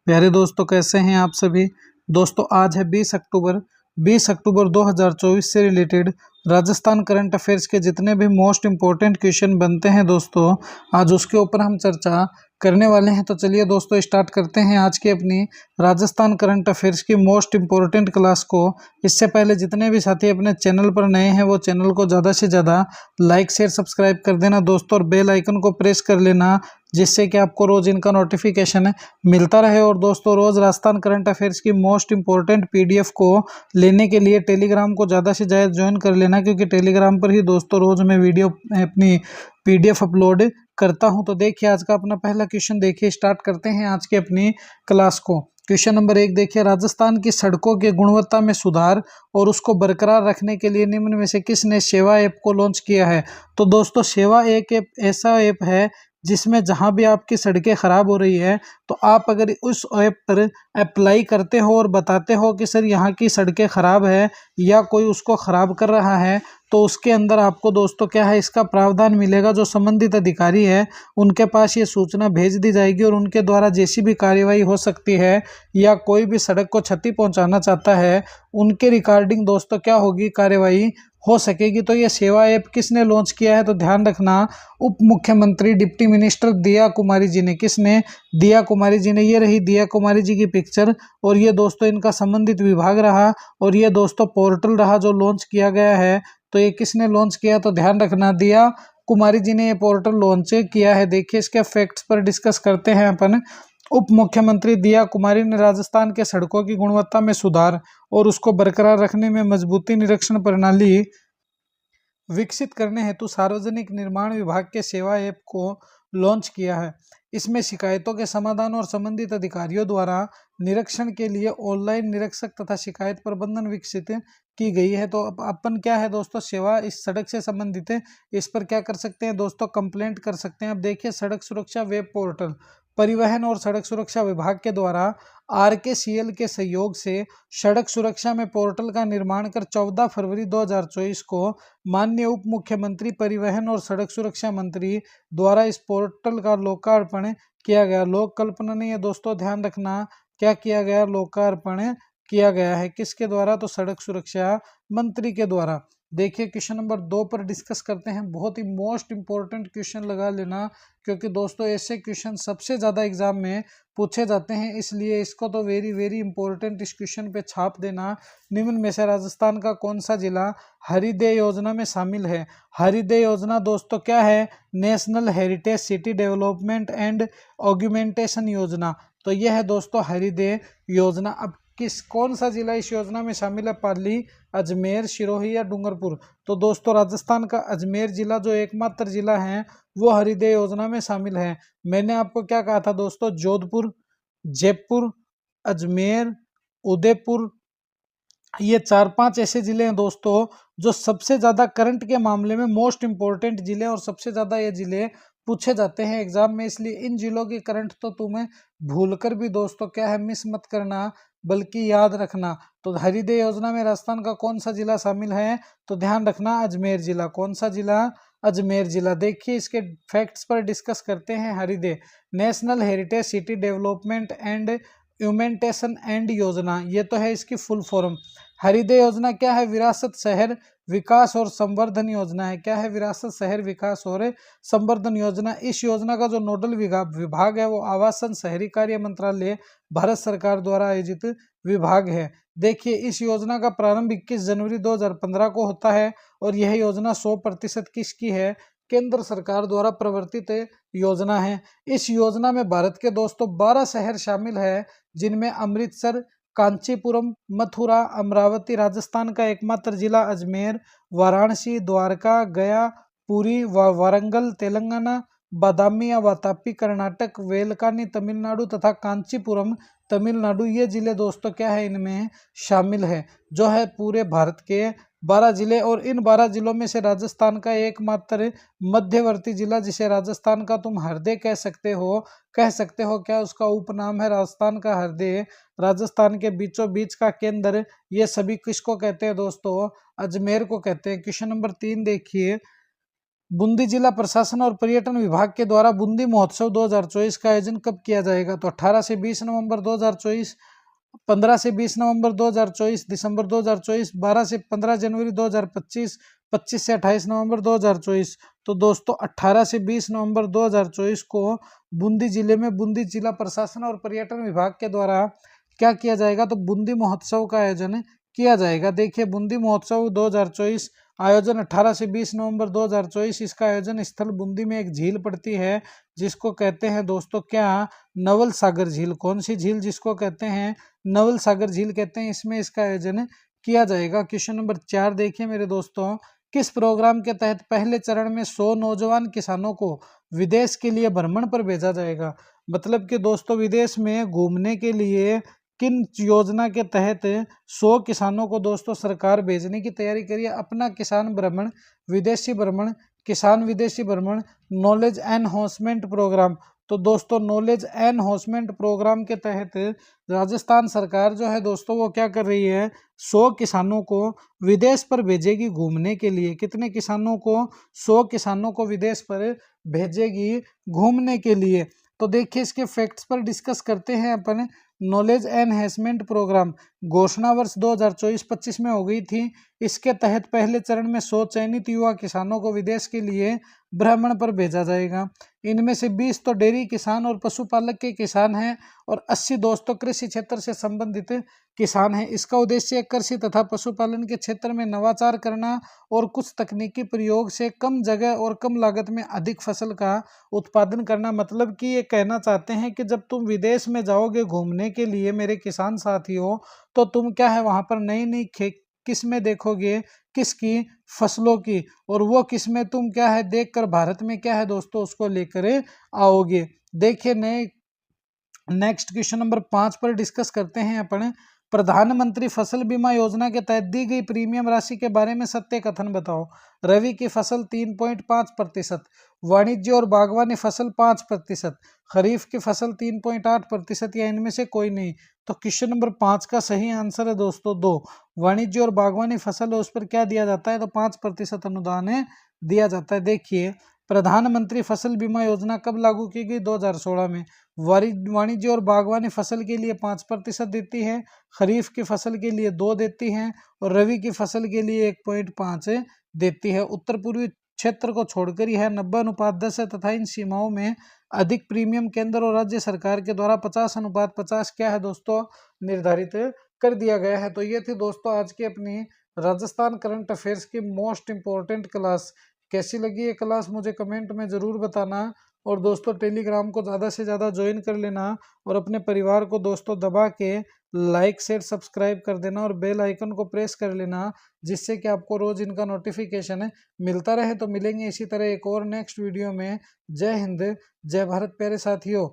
प्यारे दोस्तों, कैसे हैं आप सभी। दोस्तों आज है 20 अक्टूबर 2024 से रिलेटेड राजस्थान करंट अफेयर्स के जितने भी मोस्ट इम्पोर्टेंट क्वेश्चन बनते हैं दोस्तों, आज उसके ऊपर हम चर्चा करने वाले हैं। तो चलिए दोस्तों स्टार्ट करते हैं आज की अपनी राजस्थान करंट अफेयर्स की मोस्ट इम्पोर्टेंट क्लास को। इससे पहले जितने भी साथी अपने चैनल पर नए हैं वो चैनल को ज़्यादा से ज़्यादा लाइक शेयर सब्सक्राइब कर देना दोस्तों, और बेल आइकन को प्रेस कर लेना, जिससे कि आपको रोज़ इनका नोटिफिकेशन मिलता रहे। और दोस्तों रोज़ राजस्थान करंट अफेयर्स की मोस्ट इंपॉर्टेंट पीडीएफ को लेने के लिए टेलीग्राम को ज़्यादा से ज़्यादा ज्वाइन कर लेना, क्योंकि टेलीग्राम पर ही दोस्तों रोज़ मैं वीडियो अपनी पीडीएफ अपलोड करता हूं। तो देखिए आज का अपना पहला क्वेश्चन देखिए, स्टार्ट करते हैं आज की अपनी क्लास को। क्वेश्चन नंबर 1 देखिए, राजस्थान की सड़कों की गुणवत्ता में सुधार और उसको बरकरार रखने के लिए निम्न में से किसने सेवा ऐप को लॉन्च किया है। तो दोस्तों सेवा एक ऐसा ऐप है जिसमें जहां भी आपकी सड़कें खराब हो रही है तो आप अगर उस ऐप पर अप्लाई करते हो और बताते हो कि सर यहाँ की सड़कें खराब है या कोई उसको खराब कर रहा है, तो उसके अंदर आपको दोस्तों क्या है, इसका प्रावधान मिलेगा। जो संबंधित अधिकारी है उनके पास ये सूचना भेज दी जाएगी और उनके द्वारा जैसी भी कार्रवाई हो सकती है या कोई भी सड़क को क्षति पहुंचाना चाहता है उनके रिगार्डिंग दोस्तों क्या होगी, कार्रवाई हो सकेगी। तो ये सेवा ऐप किसने लॉन्च किया है, तो ध्यान रखना उप मुख्यमंत्री डिप्टी मिनिस्टर दिया कुमारी जी ने। किसने? दिया कुमारी जी ने। ये रही दिया कुमारी जी की पिक्चर, और ये दोस्तों इनका संबंधित विभाग रहा, और ये दोस्तों पोर्टल रहा जो लॉन्च किया गया है। तो ये किसने लॉन्च किया, तो ध्यान रखना दिया कुमारी जी ने ये पोर्टल लॉन्च किया है। देखिए इसके फैक्ट्स पर डिस्कस करते हैं अपन। उप मुख्यमंत्री दिया कुमारी ने राजस्थान के सड़कों की गुणवत्ता में सुधार और उसको बरकरार रखने में मजबूती निरीक्षण प्रणाली विकसित करने हेतु सार्वजनिक निर्माण विभाग के सेवा ऐप को लॉन्च किया है। इसमें शिकायतों के समाधान और संबंधित अधिकारियों द्वारा निरीक्षण के लिए ऑनलाइन निरीक्षक तथा शिकायत प्रबंधन विकसित की गई है। तो अपन क्या है दोस्तों, सेवा इस सड़क से संबंधित है, इस पर क्या कर सकते हैं दोस्तों, कंप्लेंट कर सकते हैं। अब देखिए सड़क सुरक्षा वेब पोर्टल परिवहन और सड़क सुरक्षा विभाग के द्वारा आरकेसीएल के सहयोग से सड़क सुरक्षा में पोर्टल का निर्माण कर 14 फरवरी 2024 को माननीय उप मुख्यमंत्री परिवहन और सड़क सुरक्षा मंत्री द्वारा इस पोर्टल का लोकार्पण किया गया। लोक कल्पना नहीं है दोस्तों, ध्यान रखना क्या किया गया, लोकार्पण किया गया है। किसके द्वारा, तो सड़क सुरक्षा मंत्री के द्वारा। देखिए क्वेश्चन नंबर 2 पर डिस्कस करते हैं। बहुत ही मोस्ट इंपॉर्टेंट क्वेश्चन लगा लेना, क्योंकि दोस्तों ऐसे क्वेश्चन सबसे ज़्यादा एग्जाम में पूछे जाते हैं, इसलिए इसको तो वेरी वेरी इंपॉर्टेंट इस क्वेश्चन पे छाप देना। निम्न में से राजस्थान का कौन सा जिला हरिदय योजना में शामिल है। हरिदय योजना दोस्तों क्या है, national heritage city development and augmentation योजना। तो यह है दोस्तों हरिदय योजना। अब कौन सा जिला इस योजना में शामिल है, पाली, अजमेर, सिरोही या डूंगरपुर। तो दोस्तों राजस्थान का अजमेर जिला जो एकमात्र जिला है वो हरिदय योजना में शामिल है। मैंने आपको क्या कहा था दोस्तों, जोधपुर, जयपुर, अजमेर, उदयपुर, ये 4-5 ऐसे जिले हैं दोस्तों जो सबसे ज्यादा करंट के मामले में मोस्ट इंपॉर्टेंट जिले, और सबसे ज्यादा ये जिले पूछे जाते हैं एग्जाम में, इसलिए इन जिलों की करंट तो तुम्हें भूलकर भी दोस्तों क्या है, मिस मत करना, बल्कि याद रखना। तो हरिदय योजना में राजस्थान का कौन सा जिला शामिल है, तो ध्यान रखना अजमेर जिला। कौन सा जिला, अजमेर जिला। देखिए इसके फैक्ट्स पर डिस्कस करते हैं। Hriday national heritage city development and augmentation and योजना, ये तो है इसकी फुल फॉर्म। हरिदय योजना क्या है, विरासत शहर विकास और संवर्धन योजना है। क्या है, विरासत शहर विकास और संवर्धन योजना। इस योजना का जो नोडल विभाग है वो आवासन शहरी कार्य मंत्रालय भारत सरकार द्वारा आयोजित विभाग है। देखिए इस योजना का प्रारंभ 21 जनवरी 2015 को होता है, और यह योजना 100% किसकी है, केंद्र सरकार द्वारा प्रवर्तित योजना है। इस योजना में भारत के दोस्तों 12 शहर शामिल है, जिनमें अमृतसर, कांचीपुरम, मथुरा, अमरावती, राजस्थान का एकमात्र जिला अजमेर, वाराणसी, द्वारका, गया, पुरी, वारंगल तेलंगाना, बादामी या वातापी कर्नाटक, वेलकानी तमिलनाडु तथा कांचीपुरम तमिलनाडु, ये जिले दोस्तों क्या है, इनमें शामिल है। जो है पूरे भारत के 12 जिले, और इन 12 जिलों में से राजस्थान का एकमात्र मध्यवर्ती जिला, जिसे राजस्थान का तुम हृदय कह सकते हो, क्या उसका उपनाम है राजस्थान का हृदय, राजस्थान के बीचों बीच का केंद्र। ये सभी किसको कहते हैं दोस्तों, अजमेर को कहते हैं। क्वेश्चन नंबर 3 देखिए, बूंदी जिला प्रशासन और पर्यटन विभाग के द्वारा बूंदी महोत्सव 2024 का आयोजन कब किया जाएगा? तो 18 से 20 नवंबर 2024, 15 से 20 नवंबर 2024, दिसंबर 2024, 12 से 15 जनवरी 2025, 25 से 28 नवंबर 2024। तो दोस्तों 18 से 20 नवंबर 2024 को बूंदी जिले में बूंदी जिला प्रशासन और पर्यटन विभाग के द्वारा क्या किया जाएगा? तो बूंदी महोत्सव का आयोजन किया जाएगा। देखिए बूंदी महोत्सव 2024 आयोजन 18 से 20 नवंबर 2024। इसका आयोजन स्थल बूंदी में एक झील पड़ती है जिसको कहते हैं दोस्तों क्या? नवल सागर झील। कौन सी झील? जिसको कहते हैं नवल सागर झील कहते हैं। इसमें इसका आयोजन किया जाएगा। क्वेश्चन नंबर 4 देखिए मेरे दोस्तों, किस प्रोग्राम के तहत पहले चरण में 100 नौजवान किसानों को विदेश के लिए भ्रमण पर भेजा जाएगा? मतलब कि दोस्तों विदेश में घूमने के लिए किन योजना के तहत 100 किसानों को दोस्तों सरकार भेजने की तैयारी करिए? अपना किसान भ्रमण, विदेशी भ्रमण, किसान विदेशी भ्रमण, नॉलेज एनहांसमेंट प्रोग्राम। तो दोस्तों नॉलेज एनहांसमेंट प्रोग्राम के तहत राजस्थान सरकार जो है दोस्तों वो क्या कर रही है? 100 किसानों को विदेश पर भेजेगी घूमने के लिए। कितने किसानों को? 100 किसानों को विदेश पर भेजेगी घूमने के लिए। तो देखिए इसके फैक्ट्स पर डिस्कस करते हैं अपन। नॉलेज एनहेंसमेंट प्रोग्राम घोषणा वर्ष 2024-25 में हो गई थी। इसके तहत पहले चरण में 100 चयनित युवा किसानों को विदेश के लिए भ्रमण पर भेजा जाएगा। इनमें से 20 तो डेयरी किसान और पशुपालक के किसान हैं और 80 दोस्तों कृषि क्षेत्र से संबंधित किसान हैं। इसका उद्देश्य कृषि तथा पशुपालन के क्षेत्र में नवाचार करना और कुछ तकनीकी प्रयोग से कम जगह और कम लागत में अधिक फसल का उत्पादन करना। मतलब कि ये कहना चाहते हैं कि जब तुम विदेश में जाओगे घूमने के लिए मेरे किसान साथियों, तो तुम क्या है वहां पर नई नई किस्में देखोगे, किसकी? फसलों की। और वो किस्में तुम क्या है देखकर भारत में क्या है दोस्तों उसको लेकर आओगे। देखिए नेक्स्ट क्वेश्चन नंबर 5 पर डिस्कस करते हैं अपन। प्रधानमंत्री फसल बीमा योजना के तहत दी गई प्रीमियम राशि के बारे में सत्य कथन बताओ। रवि की फसल 3.5%, वाणिज्य और बागवानी फसल 5%, खरीफ की फसल 3.8% या इनमें से कोई नहीं। तो क्वेश्चन नंबर 5 का सही आंसर है दोस्तों 2। वाणिज्य और बागवानी फसल है उस पर क्या दिया जाता है? तो 5% अनुदान दिया जाता है। देखिए प्रधानमंत्री फसल बीमा योजना कब लागू की गई? 2016 में। वाणिज्य और बागवानी फसल के लिए 5% देती है, खरीफ की फसल के लिए 2 देती हैं और रवि की फसल के लिए 1.5 देती है। उत्तर पूर्वी क्षेत्र को छोड़कर यह 90:10 है तथा इन सीमाओं में अधिक प्रीमियम केंद्र और राज्य सरकार के द्वारा 50:50 क्या है दोस्तों निर्धारित कर दिया गया है। तो ये थी दोस्तों आज की अपनी राजस्थान करंट अफेयर्स की मोस्ट इंपॉर्टेंट क्लास। कैसी लगी ये क्लास मुझे कमेंट में ज़रूर बताना। और दोस्तों टेलीग्राम को ज़्यादा से ज़्यादा ज्वाइन कर लेना और अपने परिवार को दोस्तों दबा के लाइक शेयर सब्सक्राइब कर देना और बेल आइकन को प्रेस कर लेना, जिससे कि आपको रोज़ इनका नोटिफिकेशन मिलता रहे। तो मिलेंगे इसी तरह एक और नेक्स्ट वीडियो में। जय हिंद, जय भारत प्यारे साथियों।